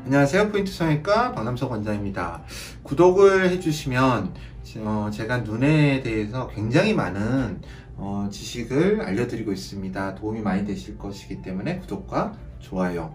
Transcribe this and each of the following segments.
안녕하세요. 포인트 성형외과 박남석 원장입니다. 구독을 해주시면 제가 눈에 대해서 굉장히 많은 지식을 알려드리고 있습니다. 도움이 많이 되실 것이기 때문에 구독과 좋아요,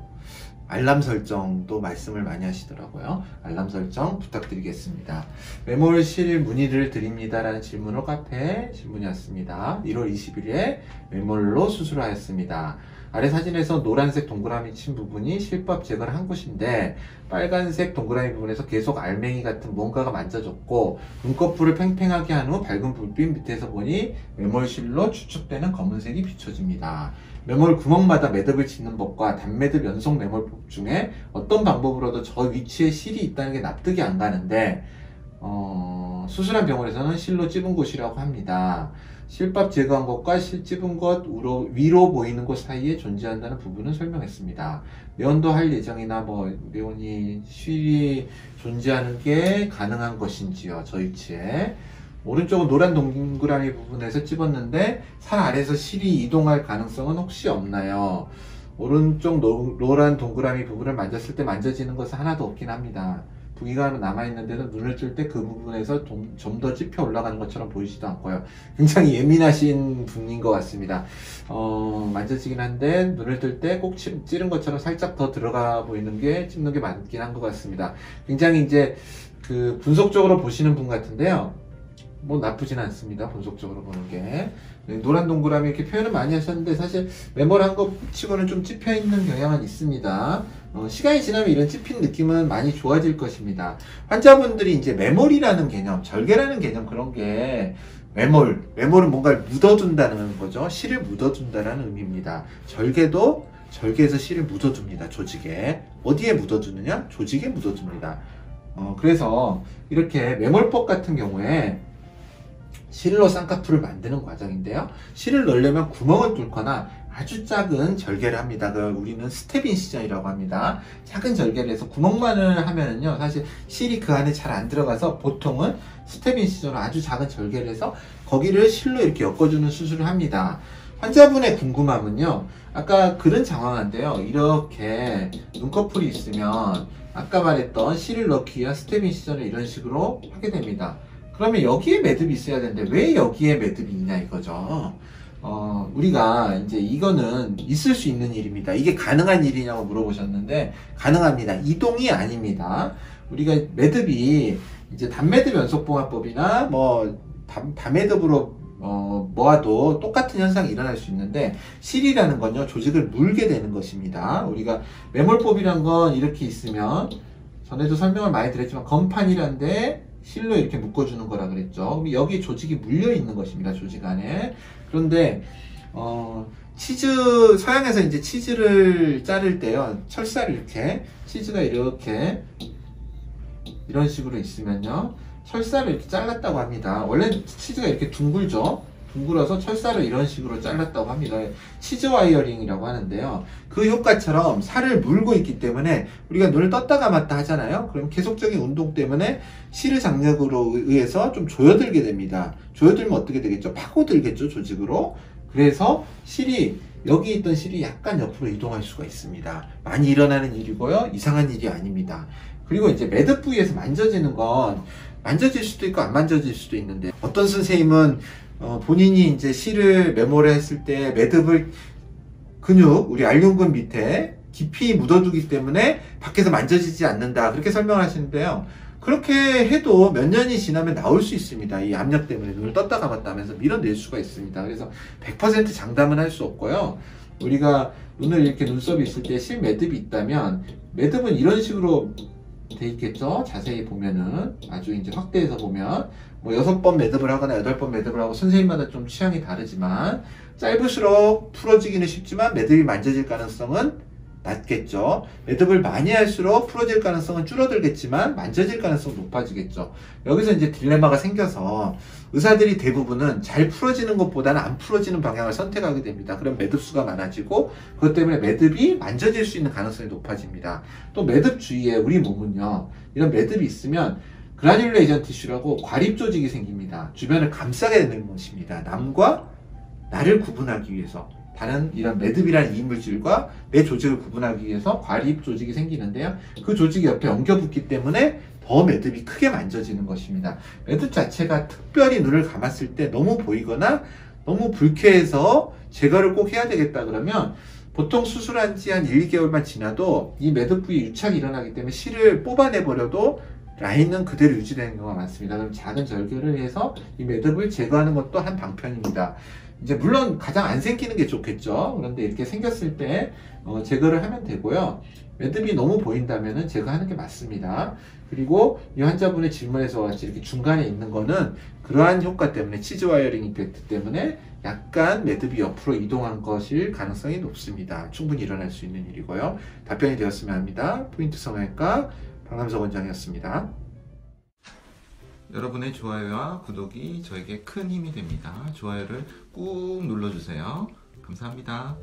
알람 설정도 말씀을 많이 하시더라고요. 알람 설정 부탁드리겠습니다. 매몰 실 문의를 드립니다 라는 질문으로 카페에 질문이 왔습니다. 1월 20일에 매몰로 수술하였습니다. 아래 사진에서 노란색 동그라미 친 부분이 실밥 제거를 한 곳인데 빨간색 동그라미 부분에서 계속 알맹이 같은 뭔가가 만져졌고 눈꺼풀을 팽팽하게 한 후 밝은 불빛 밑에서 보니 매몰실로 추측되는 검은색이 비춰집니다. 매몰 구멍마다 매듭을 짓는 법과 단매듭 연속 매몰법 중에 어떤 방법으로도 저 위치에 실이 있다는 게 납득이 안 가는데 수술한 병원에서는 실로 찝은 곳이라고 합니다. 실밥 제거한 것과 실 찝은 것 위로 보이는 곳 사이에 존재한다는 부분은 설명했습니다. 매원도 할 예정이나 매원이 실이 존재하는 게 가능한 것인지요. 저 위치에 오른쪽은 노란 동그라미 부분에서 찝었는데 살 아래에서 실이 이동할 가능성은 혹시 없나요? 오른쪽 노란 동그라미 부분을 만졌을 때 만져지는 것은 하나도 없긴 합니다. 부기가 남아있는 데는 눈을 뜰 때 그 부분에서 좀 더 찝혀 올라가는 것처럼 보이지도 않고요. 굉장히 예민하신 분인 것 같습니다. 만져지긴 한데 눈을 뜰 때 꼭 찌른 것처럼 살짝 더 들어가 보이는 게 찝는 게 맞긴 한 것 같습니다. 굉장히 이제 분석적으로 보시는 분 같은데요. 나쁘진 않습니다. 분석적으로 보는 게. 노란 동그라미 이렇게 표현을 많이 하셨는데 사실 매몰한 것 치고는 좀 찝혀있는 경향은 있습니다. 시간이 지나면 이런 찝힌 느낌은 많이 좋아질 것입니다. 환자분들이 이제 매몰이라는 개념, 절개라는 개념 그런 게 매몰은 뭔가를 묻어둔다는 거죠. 실을 묻어둔다는 의미입니다. 절개도 절개에서 실을 묻어둡니다. 조직에. 어디에 묻어두느냐? 조직에 묻어둡니다. 그래서 이렇게 매몰법 같은 경우에 실로 쌍꺼풀을 만드는 과정인데요. 실을 넣으려면 구멍을 뚫거나 아주 작은 절개를 합니다. 그걸 우리는 스텝 인시전이라고 합니다. 작은 절개를 해서 구멍만을 하면은요, 사실 실이 그 안에 잘 안 들어가서 보통은 스텝 인시전으로 아주 작은 절개를 해서 거기를 실로 이렇게 엮어주는 수술을 합니다. 환자분의 궁금함은요, 아까 글은 장황한데요, 이렇게 눈꺼풀이 있으면 아까 말했던 실을 넣기 위한 스텝 인시전을 이런 식으로 하게 됩니다. 그러면 여기에 매듭이 있어야 되는데 왜 여기에 매듭이 있냐 이거죠. 우리가 이제 이거는 있을 수 있는 일입니다. 이게 가능한 일이냐고 물어보셨는데 가능합니다. 이동이 아닙니다. 우리가 매듭이 이제 단매듭 연속봉합법이나 다매듭으로 모아도 똑같은 현상이 일어날 수 있는데 실이라는 건요, 조직을 물게 되는 것입니다. 우리가 매몰법이란 건 이렇게 있으면 전에도 설명을 많이 드렸지만 건판이란데 실로 이렇게 묶어주는 거라 그랬죠. 그럼 여기 조직이 물려 있는 것입니다. 조직 안에. 그런데 서양에서 이제 치즈를 자를 때요, 철사를 이렇게, 치즈가 이렇게 이런 식으로 있으면요, 철사를 이렇게 잘랐다고 합니다. 원래 치즈가 이렇게 둥글죠. 둥글어서 철사를 이런 식으로 잘랐다고 합니다. 치즈 와이어링이라고 하는데요. 그 효과처럼 살을 물고 있기 때문에 우리가 눈을 떴다 감았다 하잖아요. 그럼 계속적인 운동 때문에 실의 장력으로 의해서 좀 조여들게 됩니다. 조여들면 어떻게 되겠죠? 파고들겠죠, 조직으로. 그래서 여기 있던 실이 약간 옆으로 이동할 수가 있습니다. 많이 일어나는 일이고요. 이상한 일이 아닙니다. 그리고 이제 매듭 부위에서 만져지는 건 만져질 수도 있고 안 만져질 수도 있는데, 어떤 선생님은 본인이 이제 실을 매몰을 했을 때 매듭을 우리 알륜근 밑에 깊이 묻어두기 때문에 밖에서 만져지지 않는다, 그렇게 설명하시는데요. 그렇게 해도 몇 년이 지나면 나올 수 있습니다. 이 압력 때문에 눈을 떴다 감았다 하면서 밀어낼 수가 있습니다. 그래서 100% 장담은 할 수 없고요. 우리가 눈을 이렇게 눈썹이 있을 때 실 매듭이 있다면 매듭은 이런 식으로 돼 있겠죠. 자세히 보면은, 아주 이제 확대해서 보면 6번 매듭을 하거나 8번 매듭을 하고, 선생님마다 좀 취향이 다르지만 짧을수록 풀어지기는 쉽지만 매듭이 만져질 가능성은 낮겠죠. 매듭을 많이 할수록 풀어질 가능성은 줄어들겠지만 만져질 가능성은 높아지겠죠. 여기서 이제 딜레마가 생겨서 의사들이 대부분은 잘 풀어지는 것보다는 안 풀어지는 방향을 선택하게 됩니다. 그럼 매듭수가 많아지고 그것 때문에 매듭이 만져질 수 있는 가능성이 높아집니다. 또 매듭 주위에 우리 몸은요, 이런 매듭이 있으면 그라듈레이션 티슈라고 과립 조직이 생깁니다. 주변을 감싸게 되는 것입니다. 남과 나를 구분하기 위해서. 다른 이런 매듭이라는 이물질과 내 조직을 구분하기 위해서 과립 조직이 생기는데요. 그 조직이 옆에 엉겨붙기 때문에 더 매듭이 크게 만져지는 것입니다. 매듭 자체가 특별히 눈을 감았을 때 너무 보이거나 너무 불쾌해서 제거를 꼭 해야 되겠다 그러면 보통 수술한 지 한 1, 2개월만 지나도 이 매듭 부위에 유착이 일어나기 때문에 실을 뽑아내버려도 라인은 그대로 유지되는 경우가 많습니다. 그럼 작은 절개를 해서 이 매듭을 제거하는 것도 한 방편입니다. 이제 물론 가장 안 생기는 게 좋겠죠. 그런데 이렇게 생겼을 때 제거를 하면 되고요. 매듭이 너무 보인다면 제거하는 게 맞습니다. 그리고 이 환자분의 질문에서 같이 이렇게 중간에 있는 거는 그러한 효과 때문에 치즈 와이어링 이펙트 때문에 약간 매듭이 옆으로 이동한 것일 가능성이 높습니다. 충분히 일어날 수 있는 일이고요. 답변이 되었으면 합니다. 포인트 성형외과 박남석 원장이었습니다. 여러분의 좋아요와 구독이 저에게 큰 힘이 됩니다. 좋아요를 꾹 눌러주세요. 감사합니다.